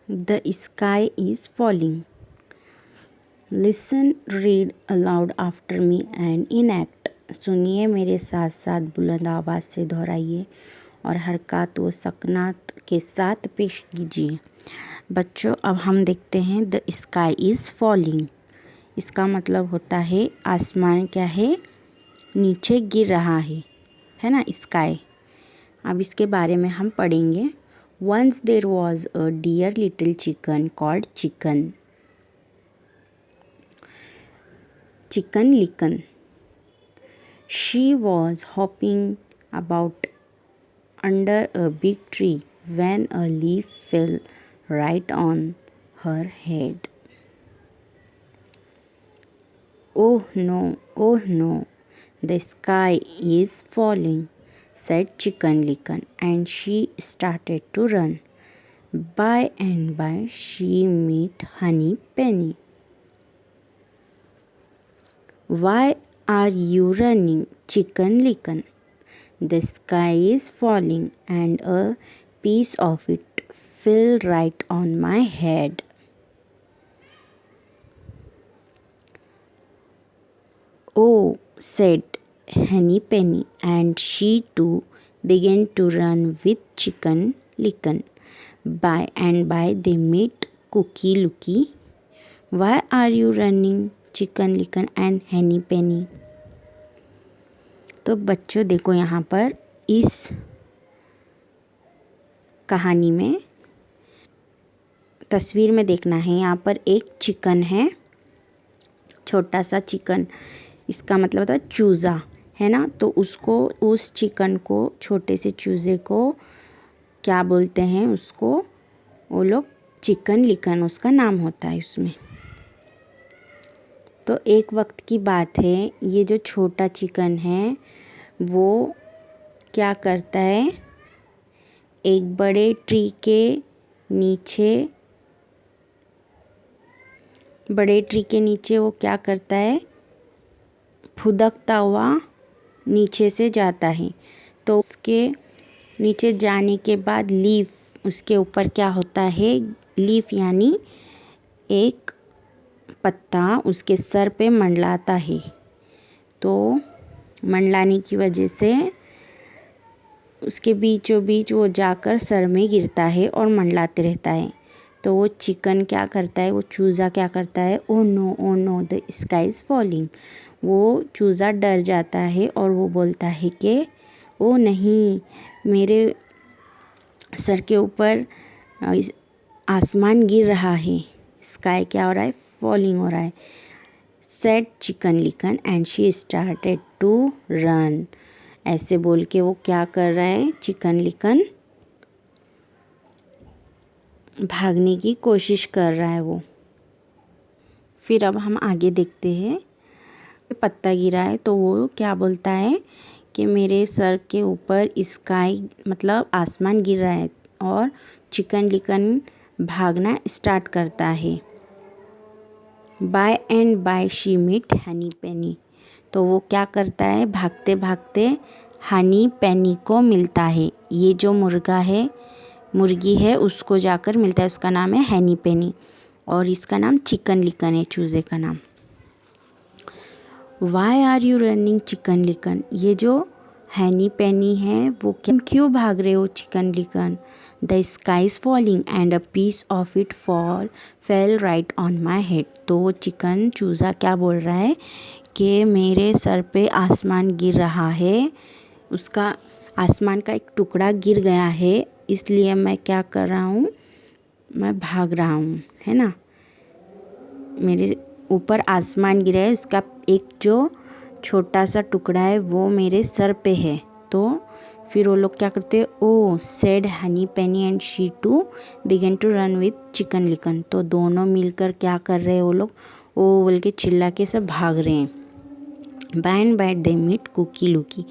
The sky is falling. Listen, read aloud after me and enact. सुनिए मेरे साथ साथ बुलंद आवाज़ से दोहराइए और हरकत व सकनात के साथ पेश कीजिए। बच्चों, अब हम देखते हैं द स्काई इज़ फॉलिंग। इसका मतलब होता है आसमान क्या है, नीचे गिर रहा है ना, स्काई। अब इसके बारे में हम पढ़ेंगे। Once there was a dear little chicken called Chicken Licken. She was hopping about under a big tree when a leaf fell right on her head. Oh no, the sky is falling, said Chicken Licken, and she started to run. By and by she met Honey Penny. Why are you running, Chicken Licken? The sky is falling and a piece of it fell right on my head. Oh, said Henny Penny, and she too began to run with Chicken Licken. By and by they met Cookie Lookie. Why are you running, Chicken Licken and Henny Penny? तो बच्चों देखो, यहाँ पर इस कहानी में तस्वीर में देखना है, यहाँ पर एक चिकन है, छोटा सा चिकन। इसका मतलब होता है चूज़ा, है ना। तो उसको, उस चिकन को, छोटे से चूज़े को क्या बोलते हैं, उसको वो लोग चिकन लिकन, उसका नाम होता है उसमें। तो एक वक्त की बात है, ये जो छोटा चिकन है वो क्या करता है, एक बड़े ट्री के नीचे वो क्या करता है, फुदकता हुआ नीचे से जाता है। तो उसके नीचे जाने के बाद लीफ उसके ऊपर क्या होता है, लीफ यानी एक पत्ता उसके सर पे मंडलाता है। तो मंडलाने की वजह से उसके बीचों बीच वो जाकर सर में गिरता है और मंडलाते रहता है। तो वो चिकन क्या करता है, वो चूज़ा क्या करता है, oh know the sky is falling. वो चूज़ा डर जाता है और वो बोलता है कि ओ नहीं, मेरे सर के ऊपर आसमान गिर रहा है, स्काई क्या हो रहा है, फॉलिंग हो रहा है। Said Chicken Licken and she started to run. ऐसे बोल के वो क्या कर रहा है, चिकन लिकन भागने की कोशिश कर रहा है वो। फिर अब हम आगे देखते हैं, पत्ता गिरा है तो वो क्या बोलता है कि मेरे सर के ऊपर स्काई मतलब आसमान गिर रहा है, और चिकन लिकन भागना स्टार्ट करता है। By and by she meet Henny Penny. तो वो क्या करता है, भागते भागते हनी पेनी को मिलता है। ये जो मुर्गी है उसको जाकर मिलता है, उसका नाम है हनी पेनी, और इसका नाम चिकन लिकन है, चूज़े का नाम। Why are you running Chicken Licken. ये जो हनी पेनी है वो क्यों भाग रहे हो Chicken Licken. The sky is falling and a piece of it fell right on my head. तो वो चिकन चूज़ा क्या बोल रहा है कि मेरे सर पे आसमान गिर रहा है, उसका आसमान का एक टुकड़ा गिर गया है, इसलिए मैं क्या कर रहा हूँ, मैं भाग रहा हूँ, है ना। मेरे ऊपर आसमान गिरा है, उसका एक जो छोटा सा टुकड़ा है वो मेरे सर पे है। तो फिर वो लोग क्या करते हैं, oh said Henny Penny and she too began to run with Chicken Licken. तो दोनों मिलकर क्या कर रहे हैं, वो लोग ओ बोल के चिल्ला के सब भाग रहे हैं। By and by they meet Cocky Locky.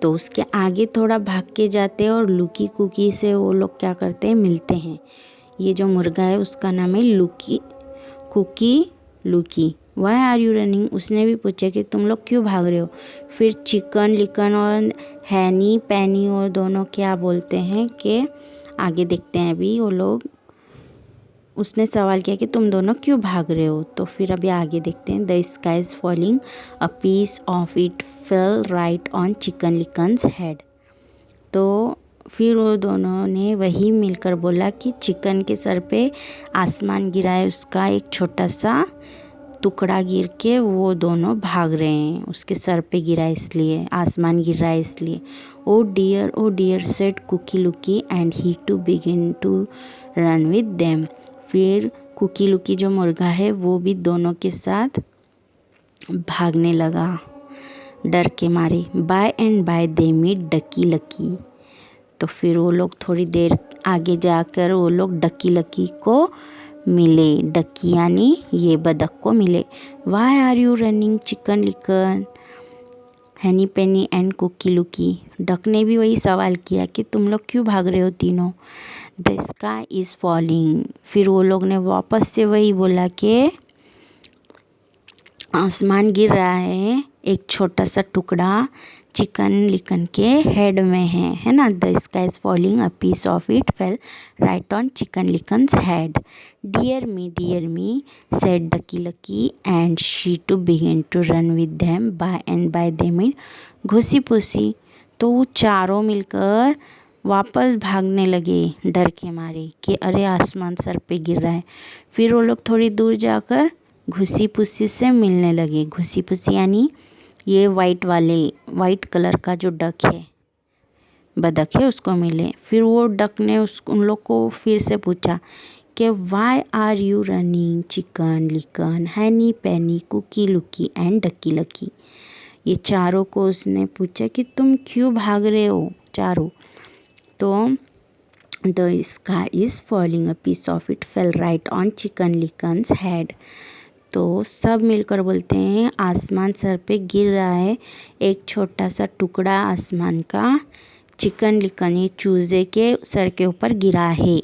तो उसके आगे थोड़ा भाग के जाते हैं और लुकी कुकी से वो लोग क्या करते हैं, मिलते हैं। ये जो मुर्गा है उसका नाम है Cocky Locky. Why are you running. उसने भी पूछा कि तुम लोग क्यों भाग रहे हो। फिर चिकन लिकन और हैनी पैनी और दोनों क्या बोलते हैं कि आगे देखते हैं अभी वो लोग उसने सवाल किया कि तुम दोनों क्यों भाग रहे हो। तो फिर अभी आगे देखते हैं। The sky is falling, a piece of it fell right on Chicken Licken's head. तो फिर वो दोनों ने वही मिलकर बोला कि चिकन के सर पे आसमान गिरा है, उसका एक छोटा सा टुकड़ा गिर के वो दोनों भाग रहे हैं, उसके सर पे गिरा है इसलिए, आसमान गिर रहा है इसलिए। Oh dear said Cocky Locky and he too begin to run with them. फिर कुकी लुकी जो मुर्गा है वो भी दोनों के साथ भागने लगा डर के मारे। By and by they meet Ducky Lucky. तो फिर वो लोग थोड़ी देर आगे जाकर वो लोग डकी लकी को मिले, डकी यानी ये बतख को मिले। Why are you running Chicken Licken Henny Penny and Cookie Lookie. Duck ने भी वही सवाल किया कि तुम लोग क्यों भाग रहे हो तीनों। The sky is falling. फिर वो लोग ने वापस से वही बोला कि आसमान गिर रहा है, एक छोटा सा टुकड़ा चिकन लिकन के हेड में है ना। The sky is falling, a piece of it fell right on Chicken Licken's head. Dear me said Ducky Lucky and she too begin to run with them. By and by they meet Goosey Poosey. तो वो चारों मिलकर वापस भागने लगे डर के मारे कि अरे आसमान सर पे गिर रहा है। फिर वो लोग थोड़ी दूर जाकर घुसी पुसी से मिलने लगे। घुसी पुसी यानी ये वाइट कलर का जो डक है, बतख है, उसको मिले। फिर वो डक ने उन लोग को फिर से पूछा कि why are you running Chicken Licken Henny Penny cookie Locky and डकी lucky. ये चारों को उसने पूछा कि तुम क्यों भाग रहे हो चारों। तो the sky is falling, a piece of it fell right on Chicken Licken's head. तो सब मिलकर बोलते हैं आसमान सर पे गिर रहा है, एक छोटा सा टुकड़ा आसमान का चिकन लिकन ये चूजे के सर के ऊपर गिरा है।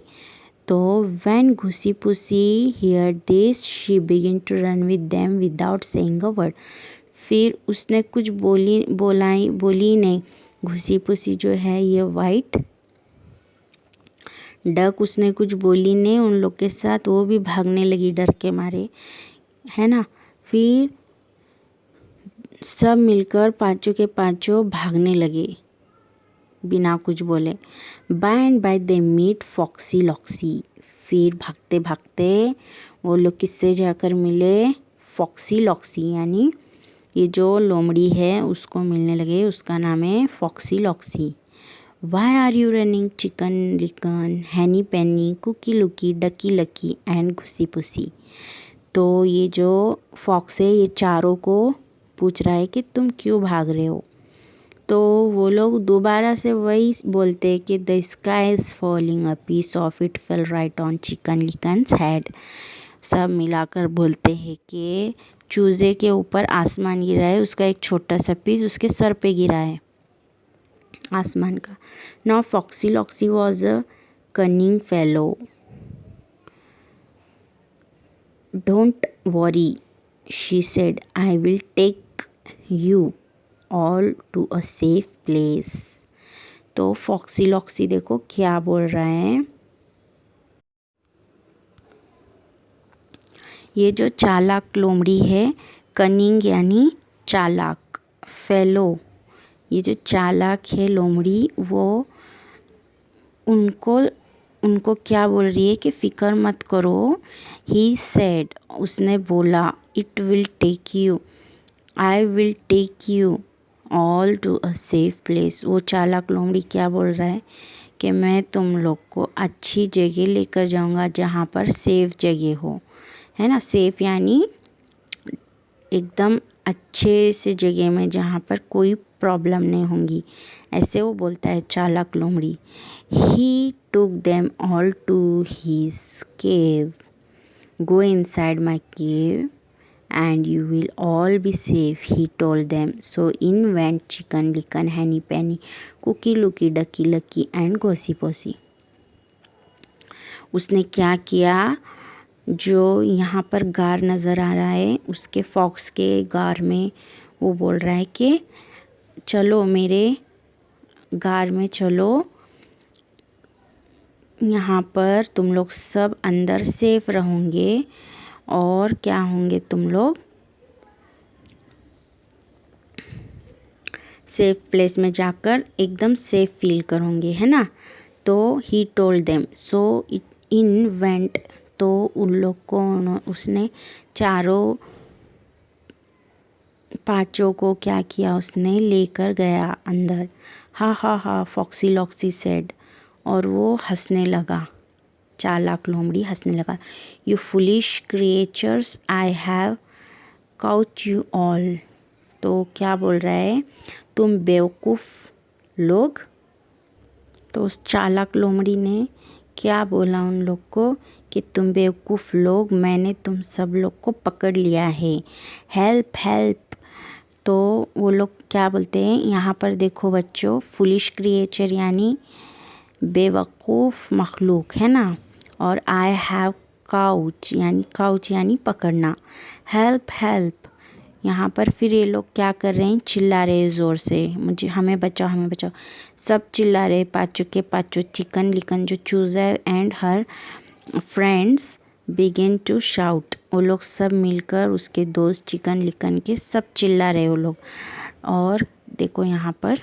तो when Goosey Poosey hear this she begin to run with them without saying a word. फिर उसने कुछ बोली नहीं। घुसी पुसी जो है ये वाइट डक, उसने कुछ बोली नहीं उन लोग के साथ, वो भी भागने लगी डर के मारे, है ना। फिर सब मिलकर पांचों के पांचों भागने लगे बिना कुछ बोले। By and by they meet Foxy Loxy. फिर भागते भागते वो लोग किससे जाकर मिले, फॉक्सी लॉक्सी यानी ये जो लोमड़ी है उसको मिलने लगे, उसका नाम है Foxy Loxy. Why are you running Chicken Licken Henny Penny Cookie Lookie Ducky Lucky and Goosey Poosey. तो ये जो फॉक्स है ये चारों को पूछ रहा है कि तुम क्यों भाग रहे हो। तो वो लोग दोबारा से वही बोलते कि the sky is falling, a piece of it fell right on Chicken Licken's head. सब मिलाकर बोलते हैं कि चूजे के ऊपर आसमान गिरा है, उसका एक छोटा सा पीस उसके सर पे गिरा है आसमान का। Now Foxy Loxy was a cunning fellow. Don't worry she said, I will take you all to a safe place. तो फॉक्सी लॉक्सी देखो क्या बोल रहा है। ये जो चालाक लोमड़ी है, कनिंग यानी चालाक, फेलो ये जो चालाक है लोमड़ी, वो उनको क्या बोल रही है कि फ़िक्र मत करो। ही सेड उसने बोला, it will take you, I will take you all to a safe place. वो चालाक लोमड़ी क्या बोल रहा है कि मैं तुम लोग को अच्छी जगह लेकर जाऊंगा जहाँ पर सेफ जगह हो, है ना। सेफ यानी एकदम अच्छे से जगह में जहाँ पर कोई प्रॉब्लम नहीं होंगी, ऐसे वो बोलता है चालाक लोमड़ी। He took them all to his cave, go inside my cave and you will all be safe, he told them. So in went chicken licken henny penny cookie looky ducky lucky and gossy possy. उसने क्या किया, जो यहाँ पर गार नज़र आ रहा है उसके फॉक्स के गार में वो बोल रहा है कि चलो मेरे गार में चलो, यहाँ पर तुम लोग सब अंदर सेफ रहोगे और क्या होंगे तुम लोग सेफ प्लेस में जाकर एकदम सेफ फील करोगे, है ना। तो he told them so in went, तो उन लोग को उसने चारों पांचों को क्या किया, उसने लेकर गया अंदर। हा हा हा फॉक्सी लॉक्सी सेड, और वो हंसने लगा, चालाक लोमड़ी हंसने लगा। You foolish creatures I have couch you all, तो क्या बोल रहा है, तुम बेवकूफ़ लोग। तो उस चालाक लोमड़ी ने क्या बोला उन लोग को कि तुम बेवकूफ़ लोग, मैंने तुम सब लोग को पकड़ लिया है, हेल्प हेल्प। तो वो लोग क्या बोलते हैं यहाँ पर, देखो बच्चों, फुलिश क्रिएचर यानी बेवकूफ़ मखलूक, है ना। और आई हैव काउच यानी पकड़ना, हेल्प हेल्प। यहाँ पर फिर ये लोग क्या कर रहे हैं, चिल्ला रहे ज़ोर से, मुझे हमें बचाओ हमें बचाओ। सब चिल्ला रहे, पाँचों के पाँचों, चिकन लिकन जो चूज़र and her friends begin to shout. वो लोग सब मिलकर, उसके दोस्त चिकन लिकन के सब चिल्ला रहे वो लोग। और देखो यहाँ पर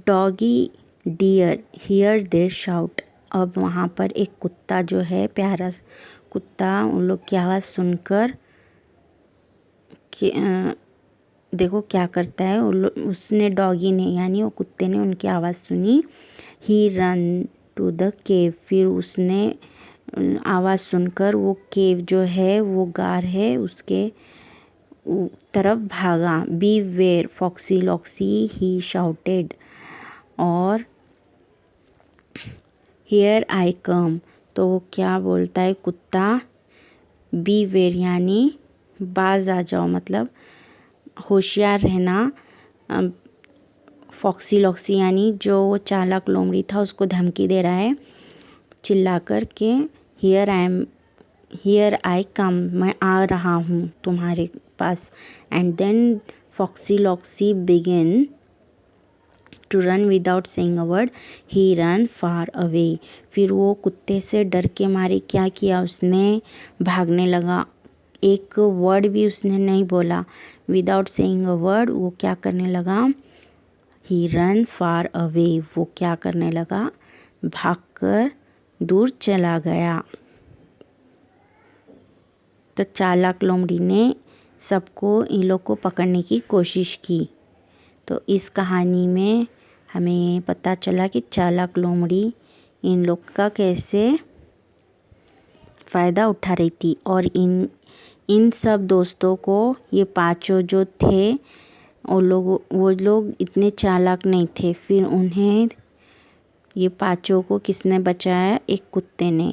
doggy dear hear their shout. अब वहाँ पर एक कुत्ता जो है, प्यारा कुत्ता, उन लोग की आवाज़ सुनकर देखो क्या करता है, उसने डॉगी ने यानी वो कुत्ते ने उनकी आवाज़ सुनी। ही रन टू द केव, फिर उसने आवाज़ सुनकर वो केव जो है, वो गार है, उसके तरफ भागा। Beware Foxy Loxy he shouted, और हियर आई कम, तो वो क्या बोलता है कुत्ता, बी वेयर यानी बाज आ जाओ, मतलब होशियार रहना। फॉक्सी लॉक्सी यानी जो वो चालाक लोमड़ी था उसको धमकी दे रहा है चिल्ला कर के, हियर आई कम, मैं आ रहा हूँ तुम्हारे पास। And then Foxy Loxy begin to run without saying a word, he run far away. फिर वो कुत्ते से डर के मारे क्या किया, उसने भागने लगा, एक वर्ड भी उसने नहीं बोला। विदाउट सेइंग अ वर्ड वो क्या करने लगा, ही रन फार अवे, वो क्या करने लगा, भागकर दूर चला गया। तो चालाक लोमड़ी ने सबको, इन लोग को पकड़ने की कोशिश की। तो इस कहानी में हमें पता चला कि चालाक लोमड़ी इन लोग का कैसे फ़ायदा उठा रही थी, और इन सब दोस्तों को, ये पांचों जो थे, वो लोग इतने चालाक नहीं थे। फिर उन्हें, ये पांचों को किसने बचाया, एक कुत्ते ने।